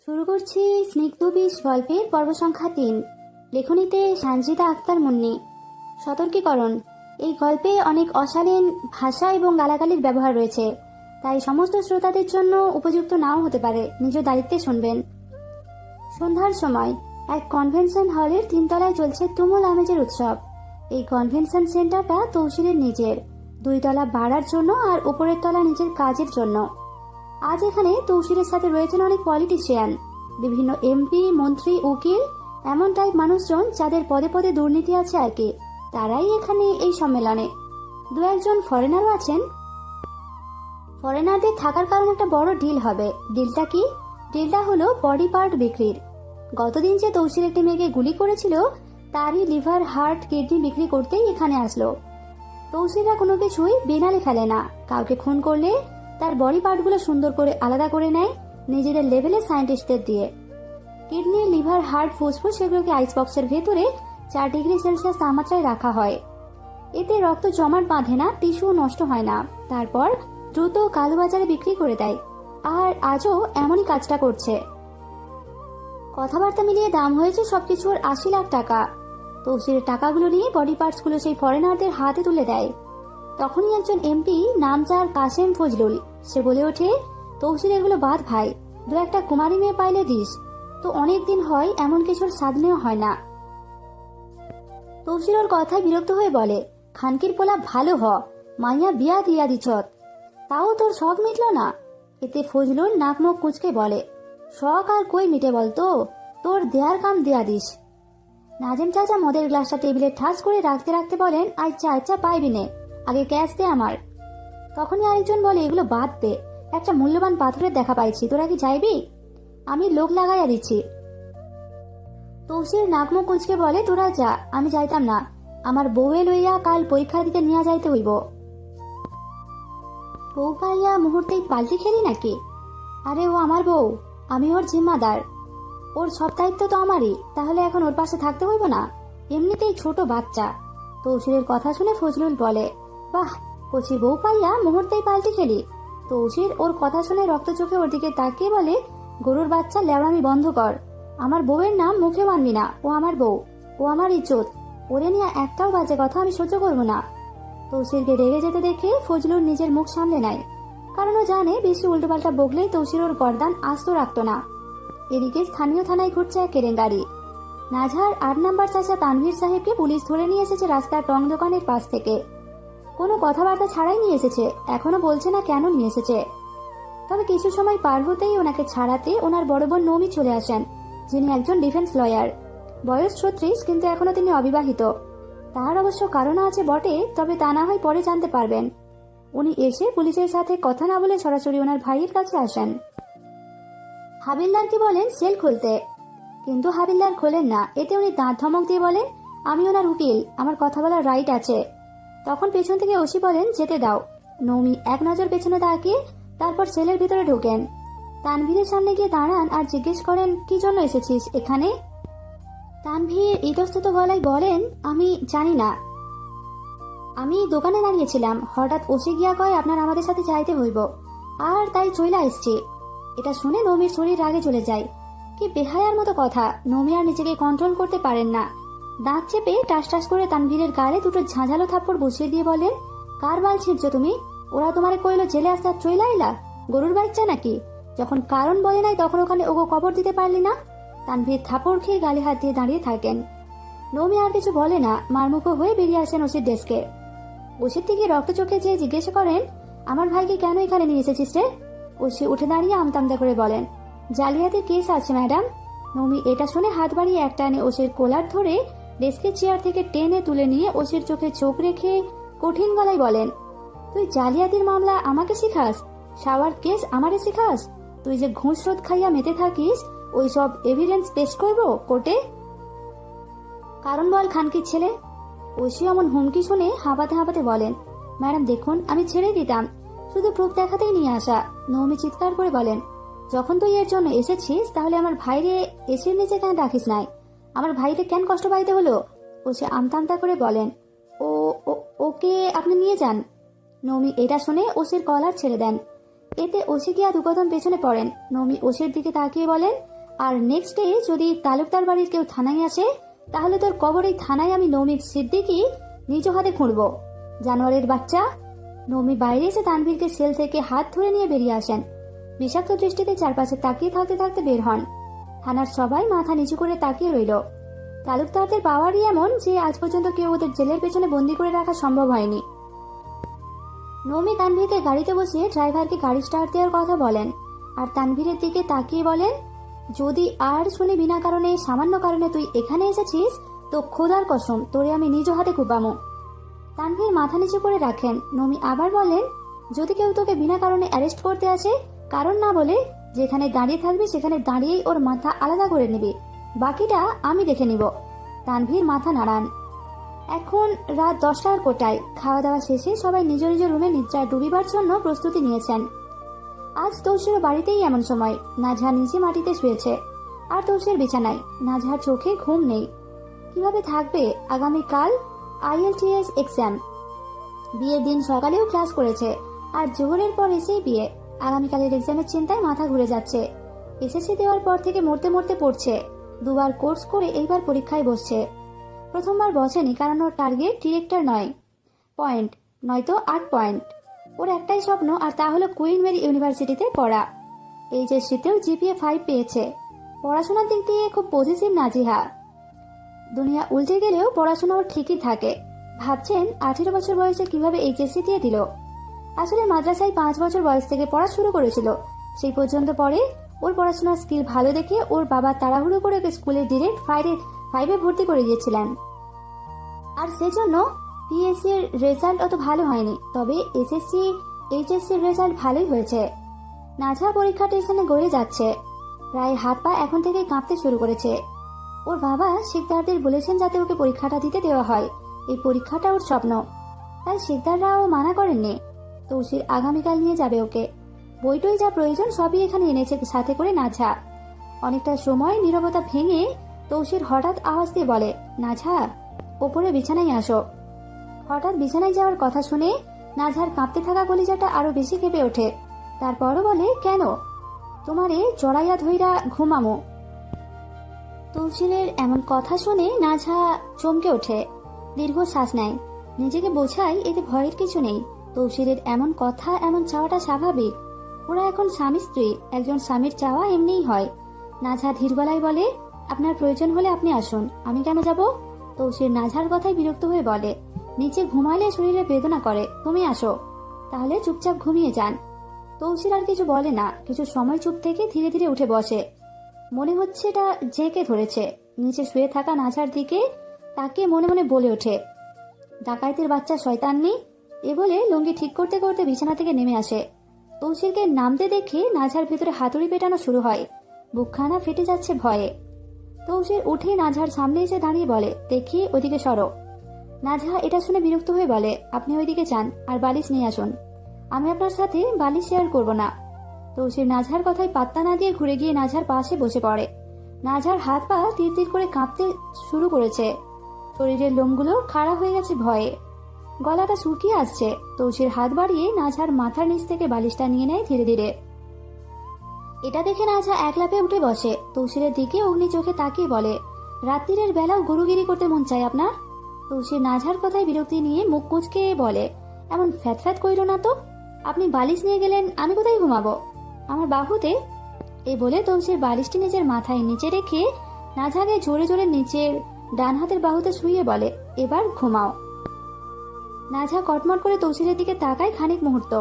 শুরু করছি স্নিগ্ধ বিষ গল্পের পর্ব সংখ্যা ৩। লেখনীতে সানজিদা আক্তার মুন্নি। সতর্কীকরণ: এই গল্পে অনেক অশালীন ভাষা এবং গালাগালির ব্যবহার রয়েছে, তাই সমস্ত শ্রোতাদের জন্য উপযুক্ত নাও হতে পারে। নিজ দায়িত্বে শুনবেন। সন্ধ্যার সময় এক কনভেনশন হলের ৩ তলায় চলছে তুমুল আমেজের উৎসব। এই কনভেনশন সেন্টারটা তৌসিরের নিজের, ২ তলা ভাড়ার জন্য আর উপরের তলা নিজের কাজের জন্য। আজ এখানে তৌসিরের সাথে রয়েছেন অনেক পলিটিশিয়ান, বিভিন্ন এমপি, মন্ত্রী, উকিল, এমন টাইপ মানুষজন যাদের পদে পদে দুর্নীতি আছে আর কি। তারাই এখানে এই সম্মেলনে। ২-১জন ফরেনারও আছেন। ফরেনারদের থাকার কারণে একটা বড় ডিল হবে। ডিলটা কি? ডিলটা হলো বডি পার্ট বিক্রির। গতদিন যে তৌসির একটি মেয়েকে গুলি করেছিল, তারই লিভার, হার্ট, কিডনি বিক্রি করতেই এখানে আসলো। তৌসিররা কোনো কিছুই বেনালে ফেলে না। কাউকে খুন করলে তার বডি পার্টগুলো সুন্দর করে আলাদা করে নেয় নিজেদের লেভেলে সায়েন্টিস্টদের দিয়ে। কিডনি, লিভার, হার্ট, ফুসফুস সেগুলোকে আইস বক্সের ভেতরে ৪ ডিগ্রি সেলসিয়াস তাপমাত্রায় রাখা হয়। এতে রক্ত জমাট বাঁধে না, টিস্যু নষ্ট হয় না। তারপর দ্রুত কালোবাজারে বিক্রি করে দেয়। আর আজও এমনই কাজটা করছে। কথাবার্তা মিলিয়ে দাম হয়েছে সবকিছুর ৮০ লাখ টাকা। তৌসিরের টাকাগুলো নিয়ে বডি পার্টসগুলো সেই ফরেনারদের হাতে তুলে দেয়। তখনই একজন এমপি, নাম যার কাসেম ফজলুল, সে বলে ওঠে, তৌসির এগুলো বাদ ভাই, ২-১টা কুমারী মেয়ে পাইলে দিস তো। অনেক দিন হয় এমন কিছুর স্বাদ নেওয়া হয় না। তৌসির ওর কথায় বিরক্ত হয়ে বলে, খানকির পোলা ভালো হ, মাইয়া বিয়া দিয়া দিছত, তাও তোর শখ মিটল না। এতে ফজলুল নাক মুখ কুচকে বলে, শখ আর কই মিটে বলতো, তোর দেয়ার কাম দেয়া দিস। নাজেম চাচা মদের গ্লাসটা টেবিলে ঠাস করে রাখতে রাখতে বলেন, আচ্ছা আচ্ছা পাইবি নে, আগে ক্যাশ দে আমার। তখনই আরেকজন বলে, এগুলো বাদ দে, একটা মূল্যবান পাথরের দেখা পাইছি, তোরা কি যাইবি? আমি লোক লাগাইয়া দিচ্ছি। তৌসির নাক মুখ কুচকে বলে, তোরা যা, আমি যাইতাম না, আমার বউয়ে লইয়া কাল পরীক্ষা দিতে নিয়ে যাইতে হইব। বউ পাইয়া মুহূর্তেই পাল্টি খেলি নাকি? আরে ও আমার বউ, আমি ওর জিম্মাদার, ওর সব দায়িত্ব তো আমারই, তাহলে এখন ওর পাশে থাকতে হইব না? এমনিতেই ছোট বাচ্চা। তৌসিরের কথা শুনে ফজলুল বলে, বাহ, কচি বউ পাইয়া মুহূর্তেই পাল্টি খেলি। তৌসির ওর কথা শুনে রক্ত চোখে ওর দিকে তাকিয়ে বলে, গরুর বাচ্চা, লেওড়ামি বন্ধ কর। আমার বউয়ের নাম মুখে মানবি না। ও আমার বউ, ও আমার ইজ্জত, ওরে নিয়ে একটাও বাজে কথা আমি সহ্য করব না। তৌসিরকে রেগে যেতে দেখে ফজলুল নিজের মুখ সামলে নেয়, কারণ ও জানে বেশি উল্টোপাল্টা বকলেই তৌসির ওর গর্দান আস্ত রাখত না। এদিকে স্থানীয় থানায় ঘুরছে এক কেলেঙ্কারি। নাজহার ৮ নম্বর চাচা তানভীর সাহেবকে পুলিশ ধরে নিয়ে এসেছে রাস্তার টং দোকানের পাশ থেকে। কোনো কথাবার্তা ছাড়াই নিয়ে এসেছে, এখনো বলছে না কেন নিয়ে এসেছে। তবে কিছু সময় পার হতেই ওনাকে ছাড়াতে ওনার বড় বোন নৌমি চলে আসেন, যিনি একজন ডিফেন্স লয়ার। বয়স ৩৬, কিন্তু এখনো তিনি অবিবাহিত। তার অবশ্য কারণ আছে বটে, তবে তা না হয় পরে জানতে পারবেন। উনি এসে পুলিশের সাথে কথা না বলে সরাসরি ওনার ভাইয়ের কাছে আসেন। হাবিলদারকে বলেন সেল খুলতে, কিন্তু হাবিলদার খোলেন না। এতে উনি দাঁত ধমক দিয়ে বলেন, আমি ওনার উকিল, আমার কথা বলার রাইট আছে। তখন পেছন থেকে ওসি বলেন, যেতে দাও। নৌমি এক নজর পেছনে তাকিয়ে তারপর সেলের ভিতরে ঢোকেন। তানভীরের সামনে গিয়ে দাঁড়ান আর জিজ্ঞেস করেন, কি জন্য এসেছিস এখানে? তানভীর ইতস্তত গলায় বলেন, আমি জানি না, আমি দোকানে দাঁড়িয়েছিলাম, হঠাৎ ওসি গিয়া কয় আপনার আমাদের সাথে যাইতে হইব, আর তাই চইলা এসছি। এটা শুনে নৌমির শরীর রাগে চলে যায়। কি বেহায়ার মতো কথা! নৌমি আর নিজেকে কন্ট্রোল করতে পারেন না। দাঁত চেপে টাস টাস করে তানভীরের গালে দুটো ঝাঁঝালো থাপ্পড় বসিয়ে দিয়ে বলেন, কার বাল ছিঁড়ছো তুমি? ওরা তোমারে কইলো জেলে আসতে আর চইলা আইলা? গরুর বাচ্চা নাকি? যখন কারণ বলে নাই তখন ওখানে ওগো কবর দিতে পারলি না? তানভীর থাপড় খেয়ে গালে হাত দিয়ে দাঁড়িয়ে থাকেন। নৌমি আর কিছু বলে না, মারমুখো হয়ে বেরিয়ে আসেন ওসির ডেস্কে। ওসির থেকে রক্ত চোখে যেয়ে জিজ্ঞেস করেন, আমার ভাইকে কেন এখানে নিয়ে এসেছিস রে? ওসি উঠে দাঁড়িয়ে আমতামতা করে বলেন, জালিয়াতির কেস আছে ম্যাডাম। নৌমি এটা শুনে হাত বাড়িয়ে এক টানে ওসির কোলার ধরে ডেস্কের চেয়ার থেকে টেনে তুলে নিয়ে ওসির চোখে চোখ রেখে কঠিন গলায় বলেন, তুই জালিয়াতির মামলা আমাকে শিখাস? শাওয়ার কেস আমারে শিখাস? তুই যে ঘুষ রোধ খাইয়া মেতে থাকিস, ওই সব এভিডেন্স পেশ করবো কোর্টে? কারণ বল খানকির ছেলে। ওসি অমন হুমকি শুনে হাঁপাতে হাঁপাতে বলেন, ম্যাডাম দেখুন, আমি ছেড়ে দিতাম, শুধু প্রুফ দেখাতেই নিয়ে আসা। নৌমি চিৎকার করে বলেন, যখন তুই এর জন্য এসেছিস তাহলে আমার ভাইরে এসির নিচে কেন রাখিস নাই? আমার ভাইরে কেন কষ্ট পাইতে হলো? ওসি আমতামতা করে বলেন, ও ওকে আপনি নিয়ে যান। নৌমি এটা শুনে ওসির কলার ছেড়ে দেন। এতে ওসি গিয়া দুকদম পেছনে পড়েন। নমি ওসির দিকে তাকিয়ে বলেন, আর নেক্সট ডে যদি তালুকদার বাড়ির কেউ থানায় আসে, তাহলে তোর কবর এই থানায় আমি নমি সিদ্দিকি নিজ হাতে খুঁড়ব। জানোয়ারের বাচ্চা। নমি বাইরে এসে তানভীরকে সেল থেকে হাত ধরে নিয়ে বেরিয়ে আসেন। বিষাক্ত দৃষ্টিতে চারপাশে তাকিয়ে থাকতে থাকতে বের হন। থানার সবাই মাথা নিচু করে তাকিয়ে রইল। তালুকদারদের পাওয়ারই এমন যে আজ পর্যন্ত কেউ ওদের জেলের পেছনে বন্দি করে রাখা সম্ভব হয়নি। নমি তানভীরকে গাড়িতে বসিয়ে ড্রাইভারকে গাড়ি স্টার্ট দেওয়ার কথা বলেন, আর তানভীরের দিকে তাকিয়ে বলেন, যদি আর শুনি বিনা কারণে সামান্য কারণে তুই এখানে এসেছিস, তো খোদার কসম তোরে আমি নিজ হাতে কুপামো। তানভীর মাথা নিচু করে রাখেন। নমি আবার বলেন, যদি কেউ তোকে বিনা কারণে অ্যারেস্ট করতে আসে, কারণ না বলে যেখানে দাঁড়িয়ে থাকবি সেখানে দাঁড়িয়েই ওর মাথা আলাদা করে নিবি, বাকিটা আমি দেখে নিব। তানভীর মাথা নাড়ান। এখন রাত 10টার কোটায়। খাওয়া দাওয়া শেষে সবাই নিজ নিজ রুমে নিদ্রায় ডুবিবার জন্য প্রস্তুতি নিয়েছেন। আজ তৌসিরও বাড়িতেই এমন সময়। নাজহা নিচে মাটিতে শুয়েছে, আর তৌসির বিছানায়। নাজহার চোখে ঘুম নেই। কিভাবে থাকবে? আগামীকাল IELTS এক্সাম। বিয়ের দিন সকালেও ক্লাস করেছে, আর জোহরের পর এসেই বিয়ে। আগামীকালের এক্সামের চিন্তায় মাথা ঘুরে যাচ্ছে। এসএসসি দেওয়ার পর থেকে মরতে মরতে পড়ছে। দুবার কোর্স করে এইবার পরীক্ষায় বসছে। প্রথমবার বসেনি কারণ ওর টার্গেট ডিরেক্টর নয়, পয়েন্ট নয়তো 8 পয়েন্ট। ওর একটাই স্বপ্ন, আর তা হলো কুইন মেরি ইউনিভার্সিটিতে পড়া। HSC-তেও GPA 5 পেয়েছে। পড়াশোনার দিক দিয়ে খুব পজিটিভ নাজিহা। দুনিয়া উল্টে গেলেও পড়াশোনা ওর ঠিকই থাকে। ভাবছেন 18 বছর বয়সে কিভাবে HSC দিয়ে দিল। আসলে মাদ্রাসায় 5 বছর বয়স থেকে পড়া শুরু করেছিল। সেই পর্যন্ত পরে ওর পড়াশোনার স্কিল ভালো দেখে ওর বাবা তাড়াহুড়ো করে ওকে স্কুলে ডিরেক্ট 5-এ ভর্তি করে দিয়েছিলেন। আর সেজন্য PSC এর রেজাল্ট অত ভালো হয়নি, তবে SSC HSC এর রেজাল্ট ভালোই হয়েছে। নাজহা পরীক্ষা টেনশনে গড়ে যাচ্ছে। প্রায় হাত পা এখন থেকে কাঁপতে শুরু করেছে। ওর বাবা শিকদারদের বলেছেন যাতে ওকে পরীক্ষাটা দিতে দেওয়া হয়। এই পরীক্ষাটা ওর স্বপ্ন, তাই শিকদাররাও মানা করেননি। তৌসির আগামীকাল নিয়ে যাবে ওকে। বইটই যা প্রয়োজন সবই এখানে এনেছে সাথে করে নাজহা। অনেকটা সময় নীরবতা ভেঙে তৌসির হঠাৎ আওয়াজ দিয়ে বলে, নাজহা, ওপরে বিছানায় আসো। হঠাৎ বিছানায় যাওয়ার কথা শুনে নাজহার কাঁপতে থাকা কলিজাটা আরো বেশি কেঁপে ওঠে। তারপরও বলে, কেন? তোমারে জড়াইয়া ধইরা ঘুমামো। তৌসিরের এমন কথা শুনে নাজহা চমকে ওঠে, দীর্ঘ শ্বাস নেয়। নিজেকে বোঝায় এতে ভয়ের কিছু নেই। তৌসিরের এমন কথা, এমন চাওয়াটা স্বাভাবিক। ওরা এখন স্বামী স্ত্রী, একজন স্বামীর চাওয়া এমনিই হয়। নাজহা ধীর গলায় বলে, আপনার প্রয়োজন হলে আপনি আসুন, আমি কেন যাব? তৌসির নাজহার কথায় বিরক্ত হয়ে বলে, নিচে ঘুমালে শরীরে বেদনা করে, তুমি আসো। তাহলে চুপচাপ ঘুমিয়ে যান। তৌসির আর কিছু বলে না। কিছু সময় চুপ থেকে ধীরে ধীরে উঠে বসে। মনে হচ্ছে এটা জেকে ধরেছে। নিচে শুয়ে থাকা নাজহার দিকে তাকে মনে মনে বলে ওঠে, ডাকাইতের বাচ্চা শয়তাননি। এ বলে লুঙ্গি ঠিক করতে করতে বিছানা থেকে নেমে আসে। তৌসিরকে নামতে দেখে নাজহার ভেতরে হাতুড়ি পেটানো শুরু হয়। বুকখানা ফেটে যাচ্ছে ভয়ে। তৌসির উঠে নাজহার সামনে এসে দাঁড়িয়ে বলে, দেখি ওইদিকে সরো। নাজহা এটা শুনে বিরক্ত হয়ে বলে, আপনি ওইদিকে যান আর বালিশ নিয়ে আসুন, আমি আপনার সাথে বালিশ শেয়ার করব না। তৌসির নাজহার কথায় পাত্তা না দিয়ে ঘুরে গিয়ে নাজহার পাশে বসে পড়ে। নাজহার হাত পা তীর তীর করে কাঁপতে শুরু করেছে। শরীরের লোমগুলো খাড়া হয়ে গেছে ভয়ে। গলাটা শুকিয়ে আসছে। তৌসির হাত বাড়িয়ে নাজহার মাথার নিচ থেকে বালিশটা নিয়ে নেয় ধীরে ধীরে। এটা দেখে নাজহা এক লাফে উঠে বসে। তৌসিরের দিকে অগ্নি চোখে তাকিয়ে বলে, রাত্রিরের বেলাও গরুগিরি করতে মন চায় আপনার? তৌসির নাজহার কথায় বিরক্তি নিয়ে মুখ কুঁচকে বলে, এমন ফ্যাত ফ্যাত কইল না তো। আপনি বালিশ নিয়ে গেলেন, আমি কোথায় ঘুমাবো? আমার বাহুতে। এ বলে তৌসির বালিশটি নিজের মাথায় নিচে রেখে নাজহাকে জোরে জোরে নিচের ডান হাতের বাহুতে শুইয়ে বলে, এবার ঘুমাও। নাজহা কটমট করে তৌসিরের দিকে তাকায় খানিক মুহূর্ত।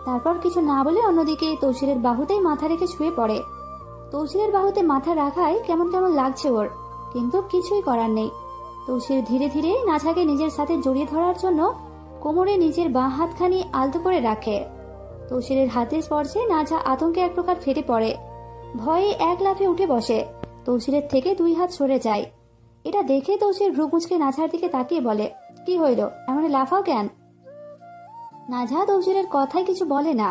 তারপর কিছু না বলে অন্যদিকে তৌসিরের বাহুতেই মাথা রেখে শুয়ে পড়ে। তৌসিরের বাহুতে মাথা রাখায় কেমন কেমন লাগছে ওর, কিন্তু কিছুই করার নেই। তৌসির ধীরে ধীরে নাজহাকে নিজের সাথে জড়িয়ে ধরার জন্য কোমরে নিজের বাঁ হাতখানি আলতো করে রাখে। তৌসিরের হাতের স্পর্শে নাজহা আতঙ্কে এক প্রকার ফেটে পড়ে। ভয়ে এক লাফে উঠে বসে। তৌসিরের থেকে 2 হাত সরে যায়। এটা দেখে তৌসির ভ্রু কুঁচকে নাজহার দিকে তাকিয়ে বলে, কি হইল, এমন লাফাও কেন? নাজহা তৌসিরের কথায় কিছু বলে না।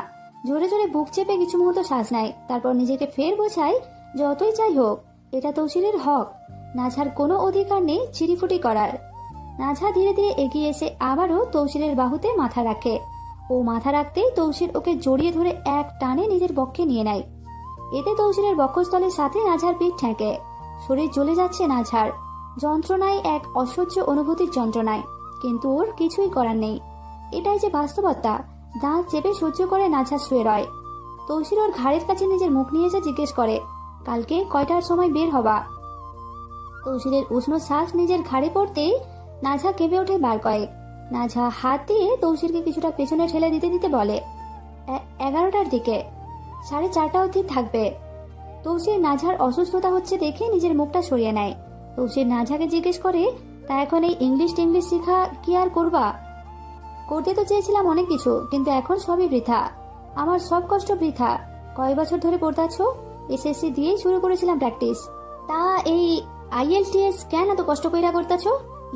জোরে জোরে বুক চেপে কিছু মুহূর্ত শ্বাস নেয়। তারপর নিজেকে ফের বোঝায়, যতই চাই হোক, এটা তৌসিরের হক। নাজহার কোনো অধিকার নেই চিরিফুটি করার। নাজহা ধীরে ধীরে এগিয়ে এসে আবারও তৌসিরের বাহুতে মাথা রাখে। ও মাথা রাখতেই তৌসির ওকে জড়িয়ে ধরে এক টানে নিজের বক্ষে নিয়ে নেয়। এতে তৌসিরের বক্ষস্থলের সাথে নাঝার পিঠ ঠেকে। শরীর জ্বলে যাচ্ছে নাঝার, যন্ত্রণায়, এক অসহ্য অনুভূতির যন্ত্রণায়। কিন্তু ওর কিছুই করার নেই, এটাই যে বাস্তবতা। দাঁত চেপে সহ্য করে নাঝা শুয়ে রয়। তৌসির ওর ঘাড়ের কাছে নিজের মুখ নিয়ে এসে জিজ্ঞেস করে, কালকে কয়টার সময় বের হবা? তৌসিরের উষ্ণ শ্বাস নিজের ঘাড়ে পড়তেই নাঝা কেঁপে ওঠে বার কয়েক। নাঝা হাত দিয়ে তৌসিরকে কিছুটা পেছনে ঠেলে দিতে দিতে বলে, 11টার দিকে, 4:30 অবধি থাকবে। তৌসির নাঝার অসুস্থতা হচ্ছে দেখে নিজের মুখটা সরিয়ে নেয়। তৌসির নাঝাকে জিজ্ঞেস করে, তা এখন এই ইংলিশ শেখা কি আর করবা? করতে তো চেয়েছিলাম অনেক কিছু, কিন্তু এখন সবই বৃথা। আমার সব কষ্ট বৃথা। কয়েক বছর ধরে পড়তাছ? এসএসসি দিয়েই শুরু করেছিলাম প্র্যাকটিস। তা এই IELTS কেন এত কষ্ট কইরা করতেছ?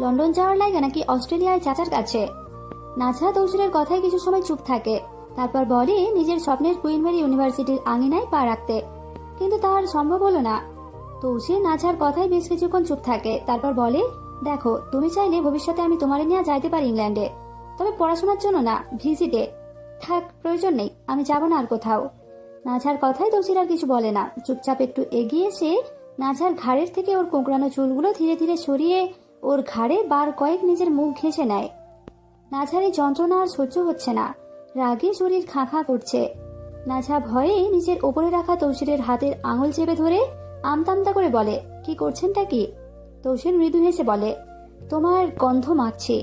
লন্ডন যাওয়ার লাগে নাকি অস্ট্রেলিয়ায় চাচার কাছে? নাঝা তৌসিরের কথায় কিছু সময় চুপ থাকে, তারপর বলে নিজের স্বপ্নের কুইন মেরি ইউনিভার্সিটির আঙিনায় পা রাখতে, কিন্তু তার সম্ভব হলো না। তৌসির নাঝার কথায় বেশ কিছুক্ষণ চুপ থাকে, তারপর বলে, দেখো, তুমি চাইলে ভবিষ্যতে আমি তোমারে নিয়ে যাইতে পারি ইংল্যান্ডে, তবে পড়াশোনার জন্য না, ভিজিটে। থাক, প্রয়োজন নেই, আমি যাব না আর কোথাও। নাঝার কথায় তৌসির আর কিছু বলে না। চুপচাপ একটু এগিয়ে এসে নাঝার ঘাড়ের থেকে ওর কোঁকড়ানো চুলগুলো ধীরে ধীরে সরিয়ে ওর ঘাড়ে বার কয়েক নিজের মুখ ঘেঁষে নেয়। নাঝার এই যন্ত্রণা আর সহ্য হচ্ছে না, রাগে শরীর খাঁ খাঁ করছে। নাঝা ভয়ে নিজের ওপরে রাখা তৌসিরের হাতের আঙুল চেপে ধরে আমতামতা করে বলে, কি করছেনটা কি? তৌসির মৃদু হেসে বলে, তোমার গন্ধ মাখছি।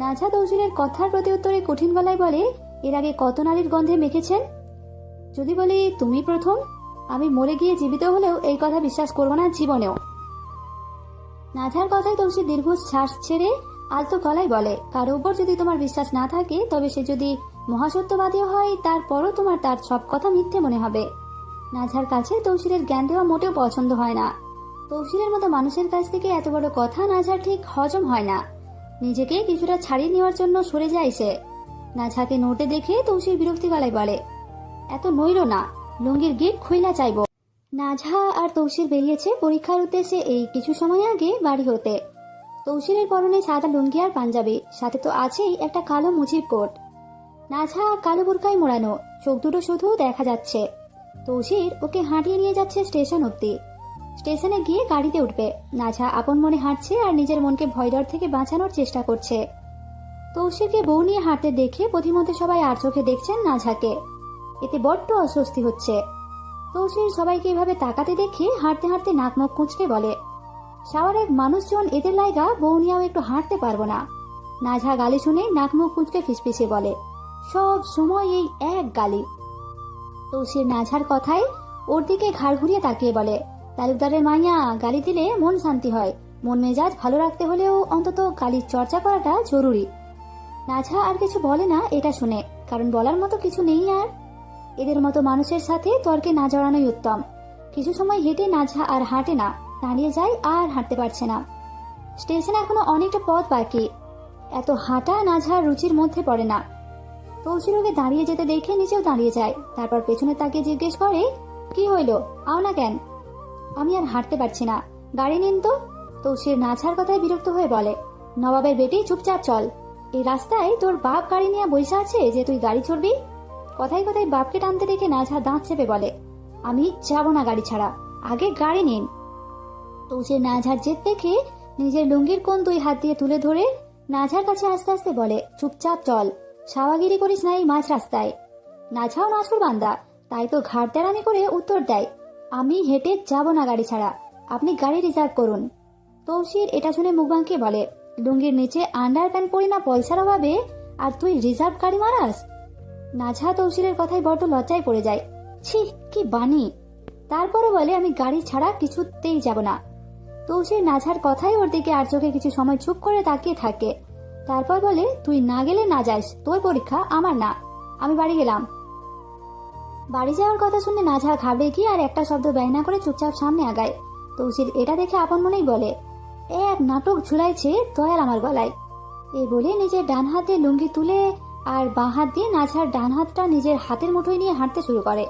নাঝা তৌসিরের কথার প্রতি উত্তরে কঠিন গলায় বলে, এর আগে কত নারীর গন্ধে মেখেছেন? যদি বলি তুমি প্রথম, আমি মরে গিয়ে জীবিত হলেও এই কথা বিশ্বাস করব না জীবনেও। নাঝার কথায় তৌসির দীর্ঘ শ্বাস ছেড়ে আলতো গলায় বলে, কারো উপর যদি তোমার বিশ্বাস না থাকে, তবে সে যদি মহাসত্যবাদীও হয়, তারপরও তোমার তার সব কথা মিথ্যে মনে হবে। নাঝার কাছে তৌসিরের জ্ঞান দেওয়া মোটেও পছন্দ হয় না। তৌসিরের মতো মানুষের কাছ থেকে এত বড় কথা নাঝার ঠিক হজম হয় না। নিজেকে কিছুটা ছাড়িয়ে নেওয়ার জন্য সরে যায় সে। নাঝাকে নড়তে দেখে তৌসির বিরক্তি গলায় বলে, এত নইল না, লুঙ্গির গিট খুইলা চাইব। নাঝা আর তৌসির বেরিয়েছে পরীক্ষার উদ্দেশ্যে এই কিছু সময় আগে বাড়ি হতে। তৌসিরের পরনে সাদা লুঙ্গি আর পাঞ্জাবি, সাথে তো আছেই একটা কালো মুচির কোট। নাঝা কালো বোরকায় মোড়ানো, চোখ দুটো শুধু দেখা যাচ্ছে। তৌসির ওকে হাঁটিয়ে নিয়ে যাচ্ছে স্টেশন অব্দি। স্টেশনে গিয়ে গাড়িতে উঠবে। নাঝা আপন মনে হাঁটছে আর নিজের মনকে ভয় ডর থেকে বাঁচানোর চেষ্টা করছে। তৌসিরকে বউ নিয়ে হাঁটতে দেখে পথিমধ্যে সবাই আর চোখে দেখছেন নাঝাকে। এতে বড্ড অস্বস্তি হচ্ছে। তৌসির সবাইকে এভাবে তাকাতে দেখে হাঁটতে হাঁটতে নাক মুখ কুঁচকে বলে, শাওয়ার এক মানুষজন, এদের লাইগা বউ নিয়েও একটু হাঁটতে পারবো না। নাঝা গালি শুনে নাক মুখ কুঁচকে ফিসফিসে বলে, সব সময় এই এক গালি। তৌসির নাঝার কথায় ওর দিকে ঘাড় ঘুরিয়ে তাকিয়ে বলে, তালুকদারের মাইয়া, গালি দিলে মন শান্তি হয়। মন মেজাজ ভালো রাখতে হলেও অন্তত গালির চর্চা করাটা জরুরি। নাঝা আর কিছু বলে না এটা শুনে, কারণ বলার মতো কিছু নেই আর। এদের মতো মানুষের সাথে তর্কে না জড়ানোই উত্তম। কিছু সময় হেঁটে নাঝা আর হাঁটে না, দাঁড়িয়ে যায় আর হাঁটতে পারছে না। স্টেশনে এখনো অনেকটা পথ বাকি। এত হাঁটা নাঝার রুচির মধ্যে পড়ে না। তৌসির ওকে দাঁড়িয়ে যেতে দেখে নিচেও দাঁড়িয়ে যায়, তারপর পেছনে তাকিয়ে জিজ্ঞেস করে, কি হইল, আও না কেন? আমি আর হাঁটতে পারছি না, গাড়ি নিন তো। তৌসির নাঝার কথায় বিরক্ত হয়ে বলে, নবাবের বেটি, চুপচাপ চল। এই রাস্তায় তোর বাপ গাড়ি নিয়ে বসে আছে যে তুই গাড়ি চড়বি? কথায় কথায় বাপকে টানতে দেখে নাঝা দাঁত চেপে বলে, আমি যাব না গাড়ি ছাড়া, আগে গাড়ি নিন। তৌসির নাঝার জেদ দেখে নিজের লুঙ্গির কোণ 2 হাত দিয়ে তুলে ধরে নাঝার কাছে আস্তে আস্তে বলে, চুপচাপ চল, সাওয়াগিরি করিস না এই মাঝ রাস্তায়। নাঝাও নাছুর বান্দা, তাই তো ঘাট তেরামি করে উত্তর দেয়, আমি হেঁটে যাব না গাড়ি ছাড়া, আপনি গাড়ি রিজার্ভ করুন। তৌসির এটা শুনে মুখ বাঁকিয়ে বলে, লুঙ্গির নিচে আন্ডার প্যান্ট পরি না পয়সার অভাবে, আর তুই রিজার্ভ গাড়ি মারাস? নাঝা তৌসিরের কথায় বড্ড লজ্জায় পড়ে যায়। ছি, কি বানি! তারপরে বলে, আমি গাড়ি ছাড়া কিছুতেই যাব না। তৌসির নাঝার কথায় ওর দিকে আর চোখে কিছু সময় চুপ করে তাকিয়ে থাকে, তারপর বলে, তুই না গেলে না যাস, তোর পরীক্ষা, আমার না, আমি বাড়ি গেলাম। বাড়ি যাওয়ার কথা শুনে নাঝা ঘাবড়ে গিয়ে আর একটা শব্দ ব্যয় না করে চুপচাপ সামনে আগায়। তৌসির এটা দেখে আপন মনেই বলে, এক নাটক ঝুলাইছে দয়াল আমার গলায়। এ বলে নিজের ডান হাতে লুঙ্গি তুলে আর বাঁ হাত দিয়ে নাঝার ডান হাতটা নিজের হাতের মুঠোয় নিয়ে হাঁটতে শুরু করে।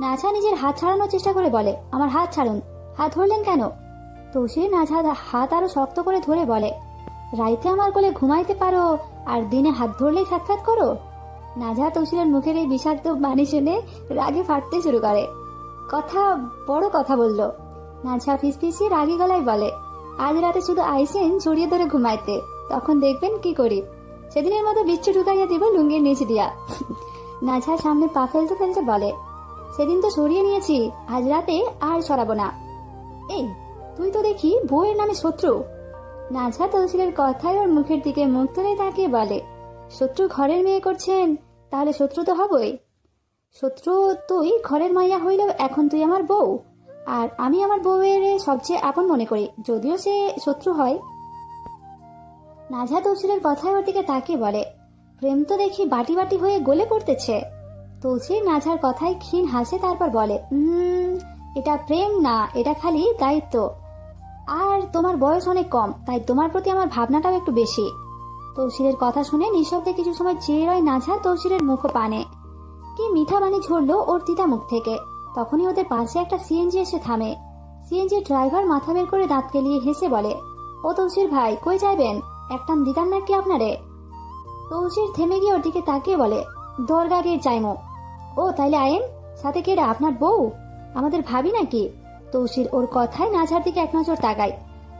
নাঝা নিজের হাত ছাড়ানোর চেষ্টা করে বলে, আমার হাত ছাড়ুন। হাত ধরলেন কেন? তৌসির নাঝার হাত আরো শক্ত করে ধরে বলে, রাইতে আমার কোলে ঘুমাইতে পারো আর দিনে হাত ধরলেই খ্যাত করো? নাজহা তৌসিরের মুখের এই বিষাক্ত বাণী শুনে রাগে ফাটতে শুরু করে। বড় কথা বলল। নাজহা ফিসফিসিয়ে রাগী গলায় বলে, আজ রাতে শুধু আইসেন জড়িয়ে ধরে ঘুমাইতে, তখন দেখবেন কি করি। সেদিনের মতো বিচ্ছু ঢুকাইয়া দিব লুঙ্গির নিচ দিয়া। নাজহা সামনে পা ফেলতে ফেলতে বলে, সেদিন তো সরিয়ে নিয়েছি, আজ রাতে আর সরাবো না। এই তুই তো দেখি বউয়ের নামে শত্রু। নাজহা তৌসিরের কথায় ওর মুখের দিকে মুখ তুলে তাকিয়ে বলে, শত্রু ঘরের মেয়ে করছেন, তাহলে শত্রু তো হবই। শত্রু তুই ঘরের মাইয়া হইলেও এখন তুই আমার বউ, আর আমি আমার বউয়ের সবচেয়ে আপন মনে করি, যদিও সে শত্রু হয়। নাজহা তৌসিরের কথায় ওর দিকে তাকিয়ে বলে, প্রেম তো দেখি বাটি বাটি হয়ে গলে পড়তেছে। তৌসির নাজহার কথায় ক্ষীণ হাসে, তারপর বলে, এটা প্রেম না, এটা খালি দায়িত্ব। আর তোমার বয়স অনেক কম, তাই তোমার প্রতি আমার ভাবনাটাও একটু বেশি। তৌসিরের কথা শুনে নিঃশব্দে কিছু সময় চেয়ে রয় নাজহা তৌসিরের মুখ পানে। কি মিঠা বাণী ঝরলো ওর তিতা মুখ থেকে। তখনই ওদের পাশে একটা সিএনজি এসে থামে। সিএনজি ড্রাইভার মাথা বের করে দাঁত কেলিয়ে হেসে বলে, ও তৌসির ভাই, কই যাইবেন? একটান দিতাম নাকি আপনারে? তৌসির থেমে গিয়ে ওর দিকে তাকিয়ে বলে, দরগা গিয়ে যাইমো। ও তাইলে আয়েন, সাথে কেডা, আপনার বউ? আমাদের ভাবি নাকি? তৌসির ওর কথায় নাজহার দিকে এক নজর তাকায়,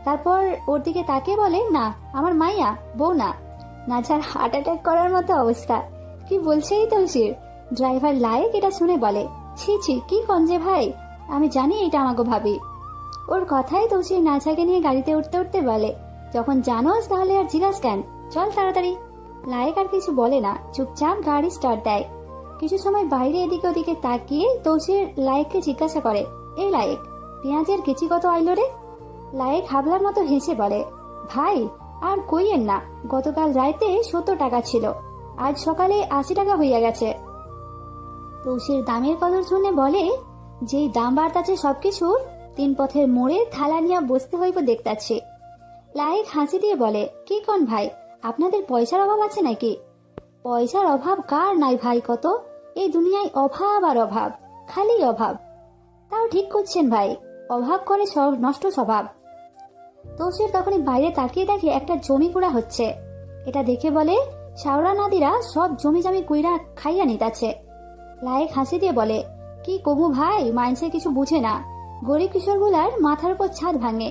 তারপর ওর দিকে তাকিয়ে বলে, না, আমার মাইয়া, বউ না। নাজহার হার্ট অ্যাটাক করার মতো অবস্থা। কি বলছে এই তৌসির? ড্রাইভার লায়েক এটা শুনে বলে, ছি ছি, কি কঞ্জে ভাই, আমি জানি এটা আমাকে ভাবি। ওর কথায় তৌসির নাজহাকে নিয়ে গাড়িতে উঠতে উঠতে বলে, যখন জানোস তাহলে আর জিজ্ঞাস কেন, চল তাড়াতাড়ি। লায়েক আর কিছু বলে না, চুপচাপ গাড়ি স্টার্ট দেয়। কিছু সময় বাইরে এদিকে ওদিকে তাকিয়ে তৌসির লায়েককে জিজ্ঞাসা করে, এই লায়েক, পেঁয়াজের কেজি কত আইলো রে? লায়েক হাবলার মতো হেসে বলে, ভাই আর কইয়েন না, গতকাল রাইতে 70 টাকা ছিল, আজ সকালে 80 টাকা হইয়া গেছে। তৌসির দামের কদর শুনে বলে, যেই দাম বাড়তাছে সবকিছুর, 3 পথের মোড়ে থালা নিয়ে বসতে হইব দেখতাছি। লায়েক হাসি দিয়ে বলে, কি কন ভাই, আপনাদের পয়সার অভাব আছে নাকি? পয়সার অভাব কার নাই ভাই, কত এই দুনিয়ায় অভাব আর অভাব, খালি অভাব। তাও ঠিক করছেন ভাই, অভাব করে সব নষ্ট স্বভাব। তৌসির তখনই বাইরে তাকিয়ে দেখে একটা জমি কুড়া হচ্ছে। এটা দেখে বলে, শাওরা নাদিরা সব জমি জমি কুইরা খাইয়া নিতাছে। লায়েক হাসি দিয়ে বলে, কি কমু ভাই, মাইন্সে কিছু বুঝে না, গরিব কিশোরগুলার মাথার উপর ছাদ ভাঙে।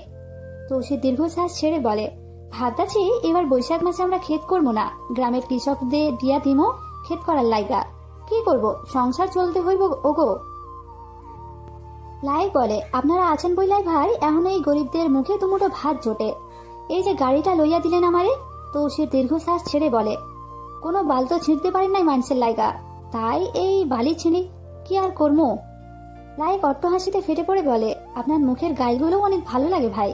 তৌসির দীর্ঘশ্বাস ছেড়ে বলে, ভাবতাছি এবার বৈশাখ মাসে আমরা ক্ষেত করবো না, গ্রামের কৃষকদের দিয়া দিমো ক্ষেত করার লাইগা। কি করব, সংসার চলতে হইব ওগো। লায়েক বলে, আপনারা আছেন বইলাই ভাই এখন এই গরিবদের মুখে দুমুঠো ভাত জোটে। এই যে গাড়িটা লইয়া দিলেন আমারে। তৌসির দীর্ঘশ্বাস ছেড়ে বলে, কোনো বাল তো ছিঁড়তে পারেন নাই মানুষের লাইগা, তাই এই বালি ছিঁড়ি, কি আর করবো। লায়েক অট্ট হাসিতে ফেটে পড়ে বলে, আপনার মুখের গাইগুলো অনেক ভালো লাগে ভাই।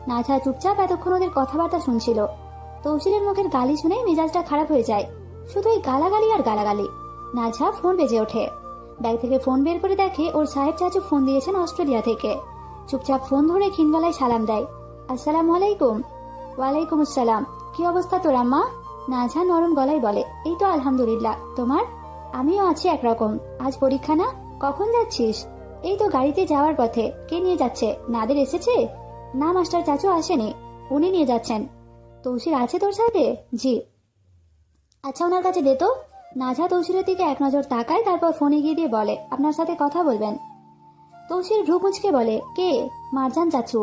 নাজহা চুপচাপ এতক্ষণ ওদের কথাবার্তা শুনছিল। তৌসিরের মুখের গালি শুনে মেজাজটা খারাপ হয়ে যায়, শুধু এই গালাগালি আর গালাগালি। নাজহা ফোন বেজে ওঠে। ব্যাগ থেকে ফোন বের করে দেখে ওর সাহেব চাচু ফোন দিয়েছেন অস্ট্রেলিয়া থেকে। চুপচাপ ফোন ধরে ক্ষীণ গলায় সালাম দেয়, আসসালামু আলাইকুম। ওয়ালাইকুম আসসালাম। কি অবস্থা তোর আম্মা? নাজহা নরম গলায় বলে, এই তো আলহামদুলিল্লাহ, তোমার? আমিও আছি একরকম। আজ পরীক্ষা না, কখন যাচ্ছিস? এই তো গাড়িতে যাওয়ার পথে। কে নিয়ে যাচ্ছে? নাদের এসেছে? না, মাস্টার চাচু আসেনি, উনি নিয়ে যাচ্ছেন। তৌসির আছে তোর সাথে? জি। আচ্ছা, ওনার কাছে দে তো। নাজহা তৌসিরের দিকে এক নজর তাকায়, তারপর ফোনে গিয়ে দিয়ে বলে, আপনার সাথে কথা বলবেন। তৌসির ভ্রু কুঁচকে বলে, কে? মারজান চাচু।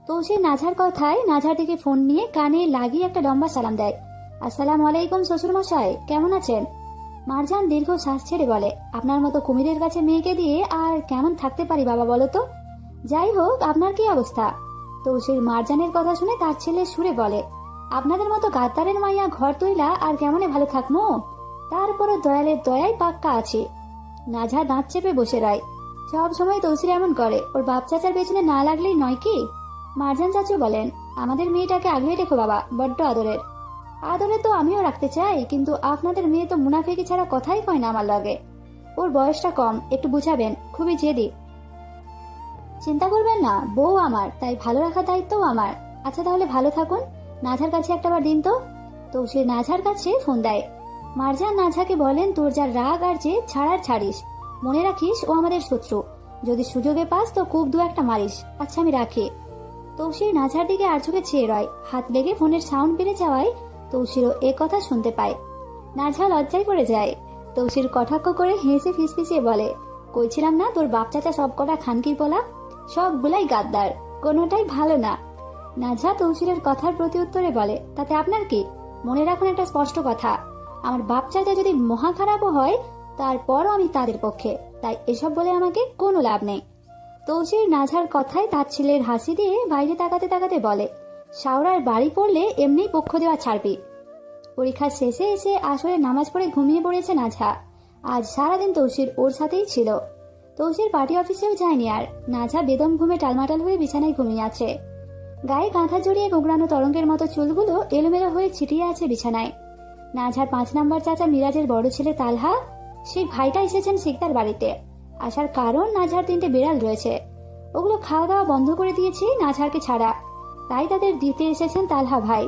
তৌসির নাজহার কথায় নাজহার দিকে ফোন নিয়ে কানে লাগিয়ে একটা লম্বা সালাম দেয়, আসসালামু আলাইকুম শ্বশুর মশাই, কেমন আছেন? মারজান দীর্ঘ শ্বাস ছেড়ে বলে, আপনার মতো কুমিরের কাছে মেয়েকে দিয়ে আর কেমন থাকতে পারি বাবা বলো তো। যাই হোক, আপনার কি অবস্থা? তৌসির মারজানের কথা শুনে তার ছেলে সুরে বলে, আপনাদের মতো গাদ্দারের মাইয়া ঘর তৈলা আর কেমনে ভালো থাকবো, তারপরে দয়ালের দয়ায় পাক্কা আছে। নাজহা দাঁত চেপে বসে রয়। সব সময় তৌসির এমন করে, ওর বাপ চাচার পেছনে না লাগলেই নয় কি। মারজান চাচু বলেন, আমাদের মেয়েটাকে আগলে রেখো বাবা, বড্ড আদরের। আদরে তো আমিও রাখতে চাই, কিন্তু আপনাদের মেয়ে তো মুনাফিকি ছাড়া কথাই কয় না আমার লগে। ওর বয়সটা কম, একটু বুঝাবেন, খুবই জেদি। চিন্তা করবেন না, বউ আমার, তাই ভালো রাখার দায়িত্বও আমার। আচ্ছা তাহলে ভালো থাকুন, নাজহার কাছে একটাবার দিন তো। তৌসির নাজহার কাছে ফোন দেয়। মারজান নাজহাকে বলেন, তোর যার রাগ আর যে ছাড়ার ছাড়িস, মনে রাখিস ও আমাদের শত্রু, যদি সুযোগে পাস তো খুব দু একটা মারিস। আচ্ছা আমি রাখি। তৌসির নাজহার দিকে আর চোখে চেয়ে রয়। হাত লেগে ফোনের সাউন্ড বেড়ে যাওয়ায় তৌসিরও এ কথা শুনতে পায়। নাজহা লজ্জায় পড়ে যায়। তৌসির কটাক্ষ করে হেসে ফিসফিসিয়ে বলে, কইছিলাম না তোর বাপ চাচা সব কটা খানকির পোলা, সবগুলাই গাদ্দার, কোনোটাই ভালো না। নাজহা তৌসিরের কথার প্রতি উত্তরে বলে, তাতে আপনার কি? মনে রাখুন একটা স্পষ্ট কথা, আমার বাপ চাচা যদি মহা খারাপও হয় তারপরও আমি তাদের পক্ষে, তাই এসব বলে আমাকে কোনো লাভ নেই। তৌসির নাজহার কথায় তাচ্ছিলের হাসি দিয়ে বাইরে তাকাতে তাকাতে বলে, শাওরার বাড়ি পড়লে এমনি পক্ষ দেওয়া ছাড়বি। পরীক্ষা শেষে এসে আসরে নামাজ পড়ে ঘুমিয়ে পড়েছে নাজহা। আজ সারাদিন তৌসির ওর সাথেই ছিল। তৌসির পার্টি অফিসেও যায়নি আর। নাজহা বেদম ঘুমে টালমাটাল হয়ে বিছানায় ঘুমিয়ে আছে। গায়ে কাঁথা জড়িয়ে গোগড়ানো তরঙ্গের মতো চুলগুলো এলোমেলো হয়ে ছিটিয়ে আছে বিছানায়। নাজহার 5 নম্বর চাচা মিরাজের বড় ছেলে তালহা, সেই ভাইটা এসেছেন শিকদার বাড়িতে। আসার কারণ, নাজহার 3টে বিড়াল রয়েছে, ওগুলো খাওয়া দাওয়া বন্ধ করে দিয়েছি নাজহারকে ছাড়া, তাই তাদের দিতে এসেছেন তালহা ভাই।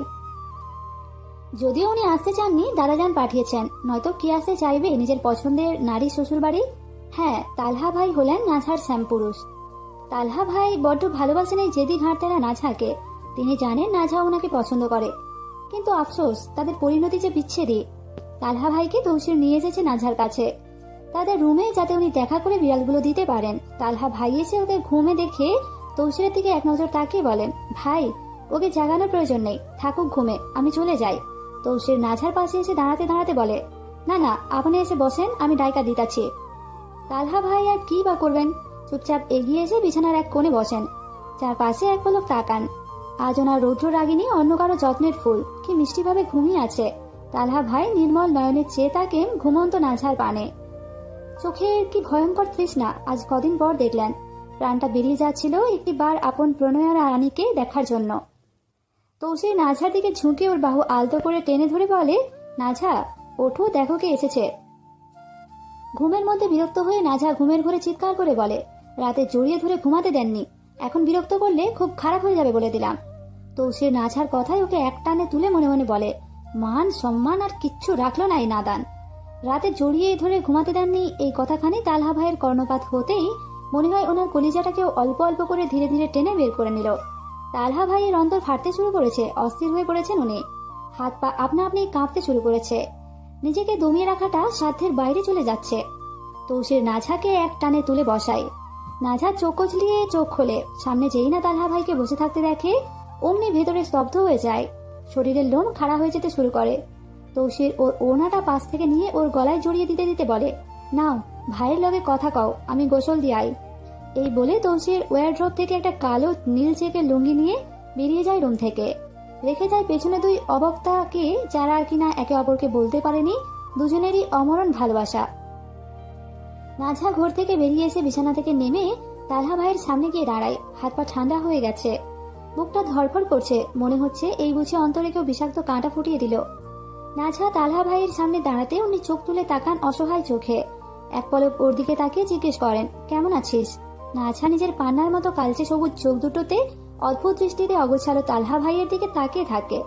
যদিও উনি আসতে চাননি, দাদাজান পাঠিয়েছেন, নয়তো কি আসতে চাইবে নিজের পছন্দের নারী শ্বশুর বাড়ি। হ্যাঁ, তালহা ভাই হলেন নাজহার শ্যামপুরুষ। তালহা ভাই বড্ড ভালোবাসেন এই জেদি ঘাটতেরা নাজহাকে। তিনি জানেন নাজহা ওনাকে পছন্দ করে, কিন্তু আফসোস তাদের পরিণতি যে বিচ্ছেদী। তালহা ভাইকে তৌসির নিয়ে এসেছে নাজহার কাছে, তাদের রুমে, যাতে উনি দেখা করে বিড়ালগুলো দিতে পারেন। তালহা ভাই এসে ওকে ঘুমে দেখে তৌসিরের দিকে এক নজর তাকিয়ে বলেন, ভাই ওকে জাগানোর প্রয়োজন নেই, থাকুক ঘুমে, আমি চলে যাই। তৌসির নাজহার পাশে এসে দাঁড়াতে দাঁড়াতে বলে, না না, আপনি এসে বসেন, আমি ডাইকা দিতাছি। তালহা ভাই আর কি বা করবেন, চুপচাপ এগিয়ে এসে বিছানার এক কোণে বসেন, চারপাশে এক পলক তাকান। আজ ওনার রৌদ্র রাগিনী অন্য কারো যত্নের ফুল, কি মিষ্টিভাবে ঘুমিয়ে আছে। তালহা ভাই নির্মল নয়নে চেয়ে তাকেন ঘুমন্ত নাজহার পানে। চোখের কি ভয়ঙ্কর তৃষ্ণা, আজ কদিন পর দেখলেন। প্রাণটা বেরিয়ে যাচ্ছিল একটি বার আপন প্রণয়া রানীকে দেখার জন্য। তৌসির নাজহার দিকে ঝুঁকে ওর বাহু আলতো করে টেনে ধরে বলে, নাজহা ওঠো, দেখো কে এসেছে। ঘুমের মধ্যে বিরক্ত হয়ে নাজহা ঘুমের ঘরে চিৎকার করে বলে, রাতে জড়িয়ে ধরে ঘুমাতে দেননি, এখন বিরক্ত করলে খুব খারাপ হয়ে যাবে বলে দিলাম। তৌসির নাজহার কথায় ওকে এক টানে তুলে মনে মনে বলে, মান সম্মান আর কিচ্ছু রাখলো না এই নাদান। রাতে জড়িয়ে ধরে ঘুমাতে দেননি, এই কথাখানি তালহা ভাইয়ের কর্ণপাত হতেই মনে হয় ওনার কলিজাটাকেও অল্প অল্প করে ধীরে ধীরে টেনে বের করে নিল। তালহা ভাইয়ের অন্তর ফাটতে শুরু করেছে, অস্থির হয়ে পড়েছেন উনি, হাত পা আপনা আপনি কাঁপতে শুরু করেছে, নিজেকে দমিয়ে রাখাটা সাধ্যের বাইরে চলে যাচ্ছে। তৌসির নাজহাকে এক টানে তুলে বসায়। নাজহা চোখ কচলিয়ে চোখ খোলে, সামনে যেই না তালহা ভাইকে বসে থাকতে দেখে অমনি ভেতরে স্তব্ধ হয়ে যায়, শরীরের লোম খাড়া হয়ে যেতে শুরু করে। তৌসির ওর ওনাটা পাশ থেকে নিয়ে ওর গলায় জড়িয়ে দিতে দিতে বলে, নাও ভাইয়ের লগে কথা কও, আমি গোসল দিয়াই। এই বলে তৌসির ওয়ারড্রপ থেকে একটা কালো নীল চেকের লুঙ্গি নিয়ে বেরিয়ে যায় রুম থেকে, রেখে যায় পেছনে 2 অবক্তাকে, যারা কিনা একে অপরকে বলতে পারেনি দুজনেরই অমরণ ভালোবাসা। নাজহা ঘর থেকে বেরিয়ে এসে বিছানা থেকে নেমে তালহা ভাইয়ের সামনে গিয়ে দাঁড়ায়, হাত পা ঠান্ডা হয়ে গেছে, বুকটা ধড়ফড় করছে, মনে হচ্ছে এই বুঝে অন্তরে কেউ বিষাক্ত কাঁটা ফুটিয়ে দিল। নাজহা তালহা ভাইয়ের সামনে দাঁড়াতে উনি চোখ তুলে তাকান অসহায় চোখে, এক পলক ওর দিকে তাকিয়ে জিজ্ঞেস করেন, কেমন আছিস। নাজহা নিজের পান্নার মতো কালচে সবুজ চোখ দুটোতে অদ্ভুত দৃষ্টিতে অগোছালো তালহা ভাইয়ের দিকে তাকিয়ে থাকে।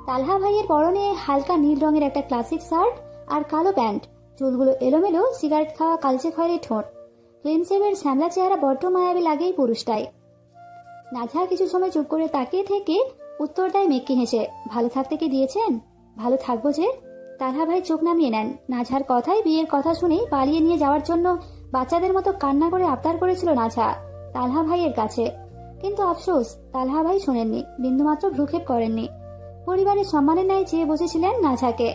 তালহা ভাইয়ের পরনে হালকা নীল রঙের একটা ক্লাসিক শার্ট আর কালো প্যান্ট, চুলগুলো এলোমেলো, সিগারেট খাওয়া কালচে খয়েরি ঠোঁট, ক্লিন শেভের শ্যামলা চেহারা বড্ড মায়াবী লাগেই পুরুষটায়। নাজহা কিছু সময় চুপ করে তাকিয়ে থেকে উত্তর দেয় মেকি হেসে, ভালো থাকতে কি দিয়েছেন, ভালো থাকবো যে। তালহা ভাই চোখ নামিয়ে নেন। নাজহার কথায় বিয়ের কথা শুনেই পালিয়ে নিয়ে যাওয়ার জন্য বাচ্চাদের মতো কান্না করে আবদার করেছিল নাজহা তালহা ভাইয়ের কাছে, কিন্তু আফসোস তালহা ভাই শোনেননি, বিন্দুমাত্র ভ্রুক্ষেপ করেননি। পরিবারের সম্মানের ন্যায় চেয়ে বসেছিলেন নাজহাকে।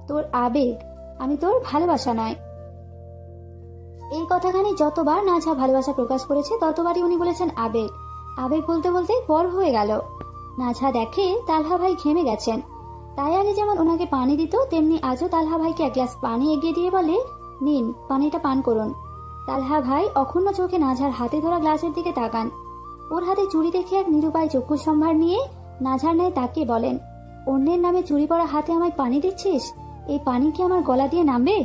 তোর আবেগ, আমি তোর ভালোবাসা নয়। এই কথাখানি যতবার নাজহা ভালোবাসা প্রকাশ করেছে ততবারই উনি বলেছেন আবেগ। আবেগ বলতে বলতে পর হয়ে গেল। নাজহা দেখে তালহা ভাই ঘেমে গেছেন, তাই আগে যেমন ওনাকে পানি দিত তেমনি আজও তালহা ভাইকে এক গ্লাস পানি এগিয়ে দিয়ে বলে, নিন পানিটা পান করুন। তালহা ভাই অক্ষুণ্ণ চোখে নাজহার হাতে ধরা গ্লাসের দিকে তাকান। ওর হাতে চুড়ি দেখে এক নিরুপায় চক্ষু সম্ভার নিয়ে নাজহার ন্যায় তাকিয়ে বলেন, অন্যের নামে চুরি পড়া হাতে আমায় পানি দিচ্ছিস, এই পানি কি আমার গলা দিয়ে নামবে।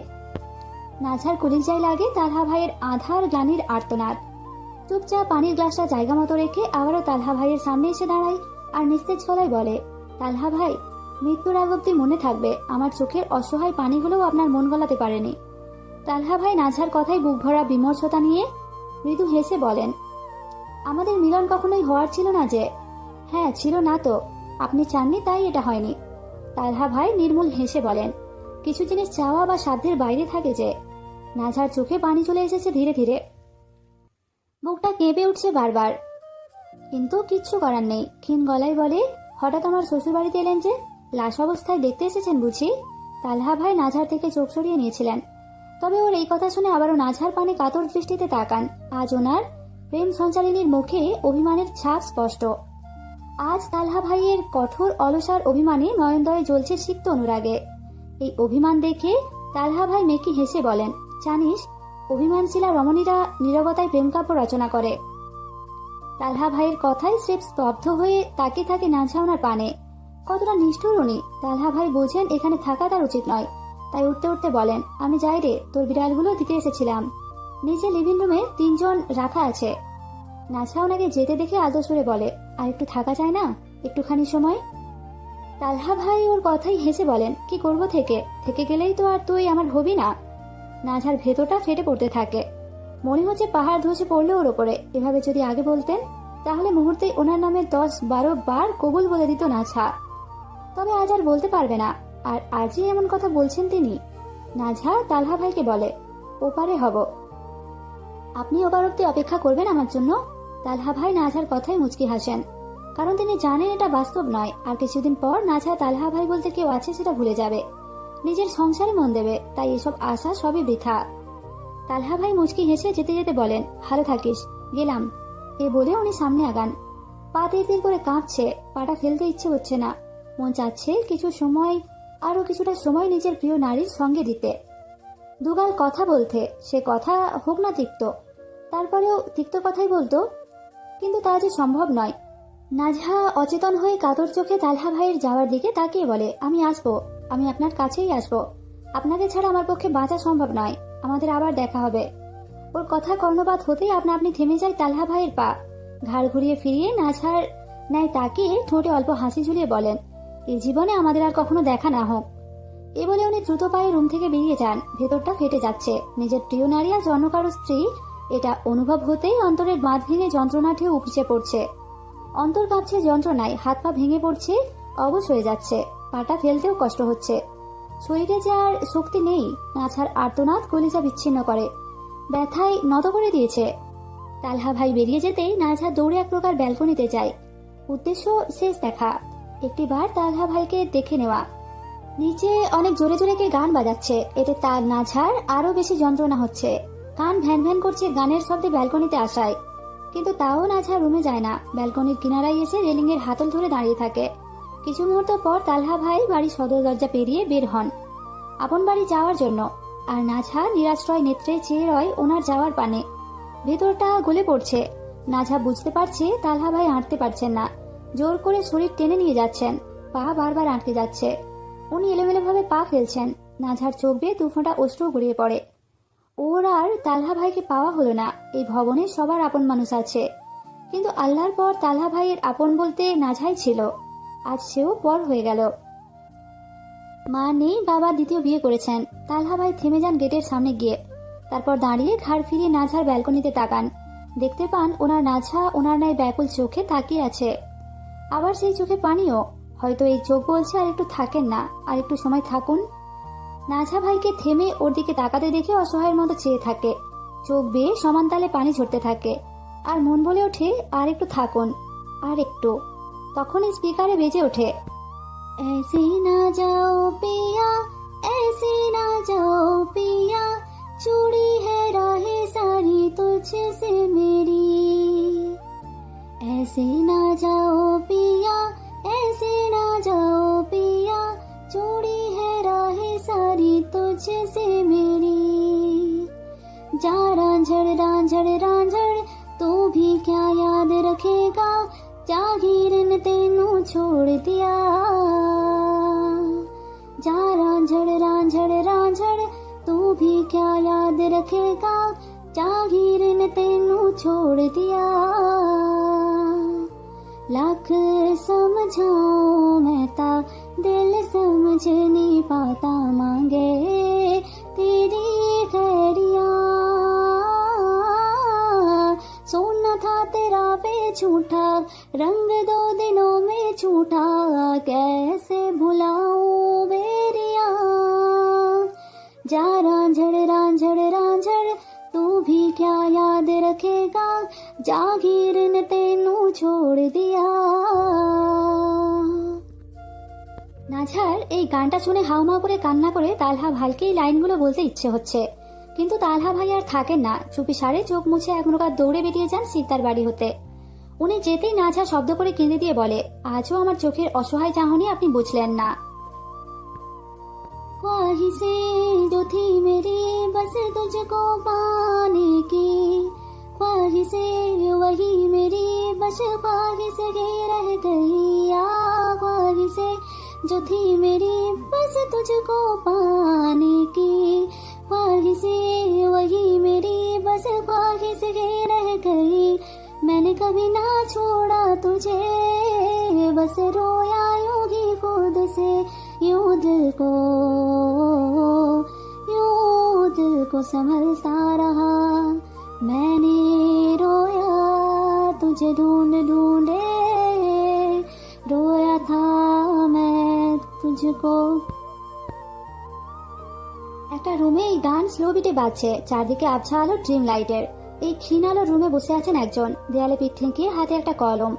নাজহার কলিজায় লাগে তালহা ভাইয়ের আধার গ্লানির আর্তনাদ। চুপচাপ পানির গ্লাসটা জায়গা মতো রেখে আবারও তালহা ভাইয়ের সামনে এসে দাঁড়ায় আর নিস্তেজ গলায় বলে, তালহা ভাই, মৃত্যুর আগ অব্দি মনে থাকবে আমার চোখের অসহায় পানিগুলোও আপনার মন গলাতে পারেনি। তালহা ভাই নাজহার কথায় বুক ভরা বিমর্ষতা নিয়ে মৃদু হেসে বলেন, আমাদের মিলন কখনোই হওয়ার ছিল না যে। হ্যাঁ ছিল না তো, আপনি চাননি তাই এটা হয়নি। তালহা ভাই নির্মূল হেসে বলেন, কিছু জিনিস চাওয়া বা সাধ্যের বাইরে থাকে যে। নাঝার চোখে পানি চলে এসেছে ধীরে ধীরে, বুকটা কেঁপে উঠছে বারবার, কিন্তু কিচ্ছু করার নেই। ক্ষীণ গলায় বলে, হঠাৎ আমার শ্বশুর বাড়িতে এলেন যে? লাশ অবস্থায় দেখতে এসেছেন বুঝি? তালহা ভাই নাঝার থেকে চোখ সরিয়ে নিয়েছিলেন, তবে ওর এই কথা শুনে আবারও নাঝার পানে কাতর দৃষ্টিতে তাকান। আজ ওনার প্রেম সঞ্চালিনীর মুখে অভিমানের ছাপ স্পষ্ট। আজ তালহা ভাইয়ের কঠোর অলসার অভিমানে নয়নদয়ে জ্বলছে সিক্ত অনুরাগে। এই অভিমান দেখে তালহা ভাই মেকি হেসে বলেন, জানিস, অভিমানশীলা রমণীরা নীরবতায় প্রেমকাব্য রচনা করে। তালহা ভাইয়ের কথায় স্রেফ স্তব্ধ হয়ে তাকিয়ে থাকে নাঝা ওনার পানে। কতটা নিষ্ঠুর উনি! তালহা ভাই বোঝেন এখানে থাকা তার উচিত নয়, তাই উঠতে উঠতে বলেন, আমি যাই রে, তোর বিড়ালগুলো দিতে এসেছিলাম। নিচে লিভিং রুমে 3 জন রাখা আছে। নাঝা ওনাকে যেতে দেখে আদর সুরে বলে, আর একটু থাকা যায় না, একটুখানি সময়? তালহা ভাই ওর কথাই হেসে বলেন, কি করব থেকে থেকে গেলেই তো আর তুই আমার হবি না। নাঝার ভেতরটা ফেটে পড়তে থাকে। মনে হচ্ছে পাহাড় ধসে পড়লো ওর ওপরে। এভাবে যদি আগে বলতেন, তাহলে মুহূর্তে ওনার নামে 10-12 বার কবুল বলে দিত নাঝা। তবে আজ আর বলতে পারবে না, আর আজই এমন কথা বলছেন তিনি। নাঝা তালহা ভাইকে বলে, ওপারে হব, আপনি ওপার অব্দি অপেক্ষা করবেন আমার জন্য? তালহা ভাই নাঝার কথায় মুচকি হাসেন, কারণ তিনি জানেন এটা বাস্তব নয়। আর কিছুদিন পর নাঝা তালহা ভাই বলতে কেউ আছে সেটা ভুলে যাবে, নিজের সংসারে মন দেবে। তাই এসব আশা সবই বৃথা। তালহা ভাই মুচকি হেসে যেতে যেতে বলেন, ভালো থাকিস, গেলাম। এ বলে উনি সামনে আগান। পা তীর তীর করে কাঁপছে, পাটা ফেলতে ইচ্ছে হচ্ছে না। মন চাচ্ছে আরো কিছুটা সময় নিজের প্রিয় নারীর সঙ্গে দিতে, দুগাল কথা বলতে। সে কথা হোক না তিক্ত, তারপরেও তিক্ত কথাই বলতো, কিন্তু তা যে সম্ভব নয়। নাঝা অচেতন হয়ে কাতর চোখে তালহা ভাইয়ের যাওয়ার দিকে তাকিয়ে বলে, আমি আসবো, আমি আপনার কাছেই আসবো। আপনাকে ছাড়া আমার পক্ষে বাঁচা সম্ভব নয়, আমাদের আবার দেখা হবে। ওর কথা কর্ণপাত হতেই আপনা আপনি থেমে যায় তালহা ভাইয়ের পা। ঘাড় ঘুরিয়ে ফিরিয়ে নাঝার ন্যায় তাকিয়ে ঠোঁটে অল্প হাসি ঝুলিয়ে বলেন, এই জীবনে আমাদের আর কখনো দেখা না হোক। এ বলে উনি দ্রুত পায়ে রুম থেকে বেরিয়ে যান। ভেতরটা ফেটে যাচ্ছে। নিজের প্রিয় নারী আর অন্য কারো স্ত্রী, এটা অনুভব হতেই অন্তরের বাঁধ ভেঙে যন্ত্রণা ঢেউ উপচে পড়ছে। অন্তর কাঁপছে যন্ত্রণায়, হাত পা ভেঙে পড়ছে, অবশ হয়ে যাচ্ছে। পাটা ফেলতেও কষ্ট হচ্ছে। শরীরে যে আর শক্তি নেই। নাছার আর্তনাদ কলিজা বিচ্ছিন্ন করে, ব্যথায় নত করে দিয়েছে। তালহা ভাই বেরিয়ে যেতেই নাঝা দৌড়ে এক প্রকার ব্যালকনিতে যায়। উদ্দেশ্য শেষ দেখা, একটিবার তালহা ভাইকে দেখে নেওয়া। নিচে অনেক জোরে জোরে কে গান বাজাচ্ছে, এতে তার নাঝার আরো বেশি যন্ত্রণা হচ্ছে। কান ভ্যান ভ্যান করছে গানের শব্দে ব্যালকনিতে আসায়, কিন্তু তাও নাঝা রুমে যায় না। ব্যালকনির কিনারায় এসে রেলিং এর হাতল ধরে দাঁড়িয়ে থাকে। কিছু মুহূর্ত পর তালহা ভাই বাড়ির সদর দরজা পেরিয়ে বের হন আপন বাড়ি যাওয়ার জন্য। আর নাঝা নিরাশ্রয় নেত্রে চেয়ে রয় ওনার যাওয়ার পানে। ভেতরটা গলে পড়ছে। নাঝা বুঝতে পারছে তালহা ভাই হাঁটতে পারছেন না, জোর করে শরীর টেনে নিয়ে যাচ্ছেন। পা বারবার আটকে যাচ্ছে। উনি এলোমেলো ভাবে পা ফেলছেন। নাঝার চোখ বেয়ে 2 ফোঁটা অশ্রু গড়িয়ে পড়ে। ওর আর তালহা ভাইকে পাওয়া হলো না। এই ভবনে সবার আপন মানুষ আছে, কিন্তু আল্লাহর পর তালহা ভাইয়ের আপন বলতে নাঝাই ছিল। আজ সেও পর হয়ে গেল। মা নেই, বাবা দ্বিতীয় বিয়ে করেছেন। তালহা ভাই থেমে যান গেটের সামনে গিয়ে। তারপর দাঁড়িয়ে ঘাড় ফিরিয়ে নাঝার ব্যালকনিতে তাকান। দেখতে পান ওনার নাঝা ওনার ন্যায় ব্যাকুল চোখে তাকিয়ে আছে। আবার সেই চোখে পানিও। হয়তো এই চোখ বলছে আর একটু থাকেন না, আর একটু সময় থাকুন। নাঝা ভাইকে থেমে ওর দিকে তাকাতে দেখে অসহায়ের মতো চেয়ে থাকে। চোখ বেয়ে সমান তালে পানি ঝরতে থাকে, আর মন বলে ওঠে আর একটু থাকুন, আর একটু। তখনই স্পিকারে বেজে ওঠে, ऐसे ना जाओ पिया, ऐसे ना जाओ पिया, चूड़ी है राहें सारी तुझसे मेरी। ऐसे ना जाओ पिया, ऐसे ना जाओ पिया, चूड़ी है राहें सारी तुझसे मेरी। जा रांझड़ रांझड़ रांझड़, तू भी क्या याद रखेगा, जागीर ने तेनू छोड़ दिया। जा रांझड़ रांझड़ रांझड़, तू भी क्या याद रखेगा, जागीर ने तेनू छोड़ दिया। लाख समझाऊं मैं ता दिल समझ नहीं पाता, मांगे तेरी खैरिया। सोना था तेरा बेझूठा, रंग 2 दिनों में छूटा, कैसे भुलाऊं बेरिया। जा रांझड़ रांझड़ रांझड़ तू भी क्या याद रखेगा जागीर ने तेनू छोड़ दिया। নাঝার এই গানটা শুনে হাউমাউ করে কান্না করে তালহা ভাইকে এই লাইনগুলো বলতে ইচ্ছে হচ্ছে, কিন্তু তালহা ভাই আর থাকেন না। চুপি সারে চোখ মুছে এক প্রকার দৌড়ে বেরিয়ে যান সিকদার বাড়ি হতে। উনি যেতেই নাঝা শব্দ করে কেঁদে দিয়ে বলে, আজও আমার চোখের অসহায় চাহনি আপনি বুঝলেন না। ख्वाहिशें जो थी मेरी बस तुझको पाने की, ख्वाहिशें वही मेरी बस ख्वाहिश ही रह गई। ख्वाहिशें जो थी मेरी बस तुझको पाने की, ख्वाहिशें वही मेरी बस ख्वाहिश ही रह गई। मैंने कभी ना छोड़ा तुझे बस रोया यूं ही खुद से, यूं दिल को संभलता रहा। मैंने रोया तुझे ढूंढ ढूंढे, रोया था मैं तुझको। একটা রুমে এই গান স্লো বিটে বাজছে, চারদিকে আবছা আলো ড্রিম লাইটের। এই ক্ষীণ আলো রুমে বসে আছেন একজন, দেয়ালে পিঠ ঠেকিয়ে হাতে একটা কলম,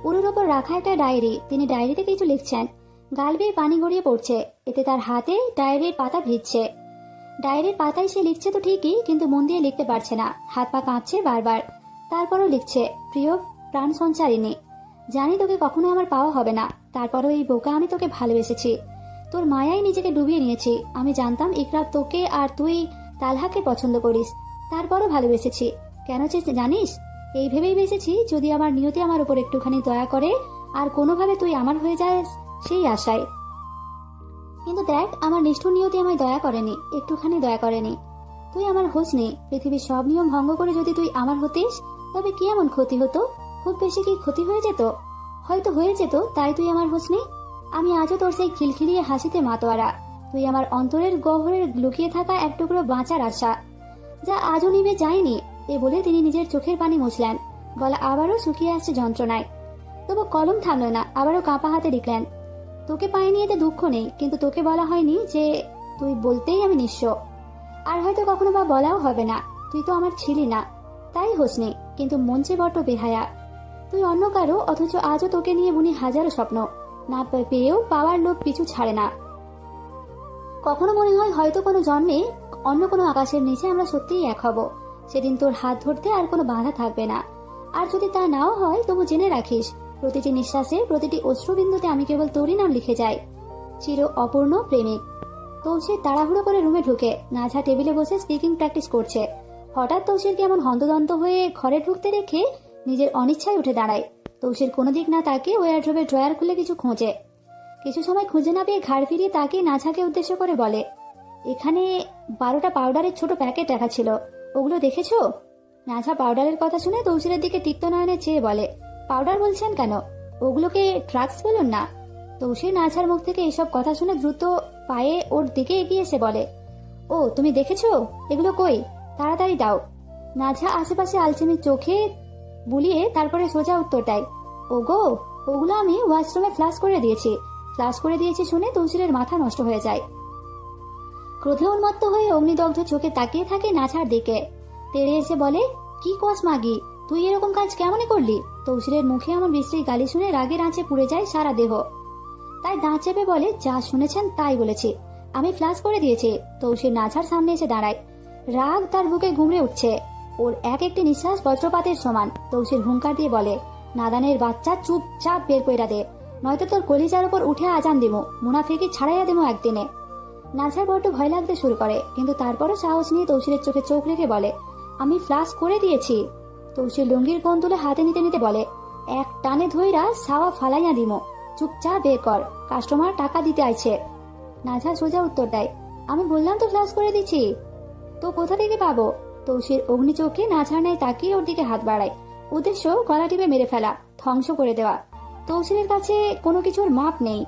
উড়োর ওপর রাখা একটা ডায়েরি। তিনি ডায়েরিতে কিছু লিখছেন, গাল বেয়ে পানি গড়িয়ে পড়ছে, এতে তার হাতে ডায়েরির পাতা ভিজছে। ডায়েরির পাতায় সে লিখছে তো ঠিকই, কিন্তু মন দিয়ে লিখতে পারছে না, হাত পা কাঁপছে বারবার। তারপরও লিখছে, প্রিয় প্রাণ সঞ্চারিণী, জানি তোকে কখনো আমার পাওয়া হবে না, তারপরও এই বোকা আমি তোকে ভালোবেসেছি, তোর মায়ায় নিজেকে ডুবিয়ে নিয়েছি। আমি জানতাম ইকরাব তোকে আর তুই তালহাকে পছন্দ করিস, তারপরও ভালোবেসেছি। কেন জানিস? এই ভেবেই বেসেছি যদি আমার নিয়তি আমার উপর একটুখানি দয়া করে আর কোনোভাবে তুই আমার হয়ে যাস, সেই আশায়। কিন্তু দেখ, আমার নিষ্ঠুর নিয়তি আমায় দয়া করেনি, একটুখানি দয়া করেনি। তুই আমার হোসনি, পৃথিবীর সব নিয়ম ভঙ্গ করে যদি তুই আমার হতিস, তবে কি এমন ক্ষতি হতো? খুব বেশি কি ক্ষতি হয়ে যেত? হয়তো হয়ে যেত, তাই তুই আমার হোসনি। আমি আজও তোর সেই খিলখিলিয়ে হাসিতে মাতোয়ারা। তুই আমার অন্তরের গহ্বরে লুকিয়ে থাকা এক টুকরো বাঁচার আশা, যা আজও নিভে যায়নি। এ বলে তিনি নিজের চোখের পানি মুছলেন, গলা আবারও শুকিয়ে আসছে যন্ত্রণায়। তবু কলম থামল না, আবারও কাঁপা হাতে লিখলেন, তোকে পাইনি এতে দুঃখ নেই, কিন্তু তোকে বলা হয়নি যে তুই বলতেই আমি নিঃস্ব, আর হয়তো কখনো বা বলাও হবে না। তুই তো আমার ছিলি না, তাই হোসনি, কিন্তু মন চেয়ে বড্ড বেহায়া। তুই অন্য কারো, অথচ আজও তোকে নিয়ে বুনি হাজারো স্বপ্ন, না পেয়েও পাওয়ার লোভ পিছু ছাড়ে না। কখনো মনে হয় হয়তো কোনো জন্মে অন্য কোনো আকাশের নিচে আমরা সত্যিই এক হব, সেদিন তোর হাত ধরতে আর কোনো বাধা থাকবে না। আর যদি তা নাও হয়, তবু জেনে রাখিস, প্রতিটি নিঃশ্বাসে প্রতিটি অশ্রুবিন্দুতে আমি কেবল তোরই নাম লিখে যাই, চির অপূর্ণ প্রেমিক। তৌসির তাড়াহুড়ো করে রুমে ঢুকে নাঝা টেবিলে বসে স্পিকিং প্র্যাকটিস করছে। হঠাৎ তৌসিরকে এমন হন্তদন্ত হয়ে ঘরে ঢুকতে দেখে নিজের অনিচ্ছায় উঠে দাঁড়ায়। তৌসির কোনো দিক না তাকে ওয়ারড্রোবের ড্রয়ার খুলে কিছু খোঁজে। কিছু সময় খুঁজে না পেয়ে ঘাড় ফিরিয়ে তাকে নাঝাকে উদ্দেশ্য করে বলে, এখানে 12টা পাউডারের ছোট প্যাকেট রাখা ছিল, ওগুলো দেখেছো? নাঝা পাউডারের কথা শুনে তৌসিরের দিকে তিক্ত নয়নে চেয়ে বলে, পাউডার বলছেন কেন? ওগুলোকে ড্রাগস বলুন না। তৌসির নাঝার মুখ থেকে এইসব কথা শুনে দ্রুত পায়ে ওর দিকে এগিয়ে এসে বলে, ও তুমি দেখেছো? এগুলো কই, তাড়াতাড়ি দাও। নাঝা আশেপাশে আলচেমি চোখে বুলিয়ে তারপরে সোজা উত্তর দেয়, ওগো, ওগুলো আমি ওয়াশরুমে ফ্লাশ করে দিয়েছি শুনে তৌসিরের মাথা নষ্ট হয়ে যায়। ক্রোধে উন্মত্ত হয়ে অগ্নিদগ্ধ চোখে তাকিয়ে থাকে নাঝার দিকে। তেড়ে এসে বলে, কি কস মাগি, তুই এরকম কাজ কেমনে করলি? তৌসিরের মুখে আমার বিশ্রী গালি শুনে রাগের আঁচে পুড়ে যায় সারা দেহ। তাই দাঁত চেপে বলে, যা শুনেছেন তাই বলেছি, আমি ফ্লাশ করে দিয়েছি। তৌসির নাঝার সামনে এসে দাঁড়ায়, রাগ তার বুকে ঘুমড়ে উঠছে, ওর এক একটি নিঃশ্বাস বজ্রপাতের সমান। তৌসির হুঙ্কার দিয়ে বলে, নাদানের বাচ্চা, চুপচাপ বের কইরা দে, নয়তো তোর কলিজার উপর উঠে আজান দিমু, মুনাফিকি ছাড়াইয়া দিমু একদিনে। নাঝার বড্ড ভয় লাগতে শুরু করে, কিন্তু তারপরও সাহস নিয়ে তৌসিরের চোখে চোখ রেখে বলে, আমি ফ্লাশ করে দিয়েছি। তৌসির লুঙ্গির কোণ তুলে হাতে নিতে নিতে বলে, এক টানে ধইরা সাওয়া ফালাইয়া দিমু, চুপচাপ বের কর, কাস্টমার টাকা দিতে আইছে। নাঝা সোজা উত্তর দেয়, আমি বললাম তো ফ্লাশ করে দিচ্ছি, তো কোথা থেকে পাবো? তৌসির অগ্নি চোখে নাঝার ন্যায় তাকিয়ে ওর দিকে হাত বাড়ায়, উদ্দেশ্য গলা টিপে মেরে ফেলা, ধ্বংস করে দেওয়া। তৌসিরের কাছে কোনো কিছুর মাপ নেই।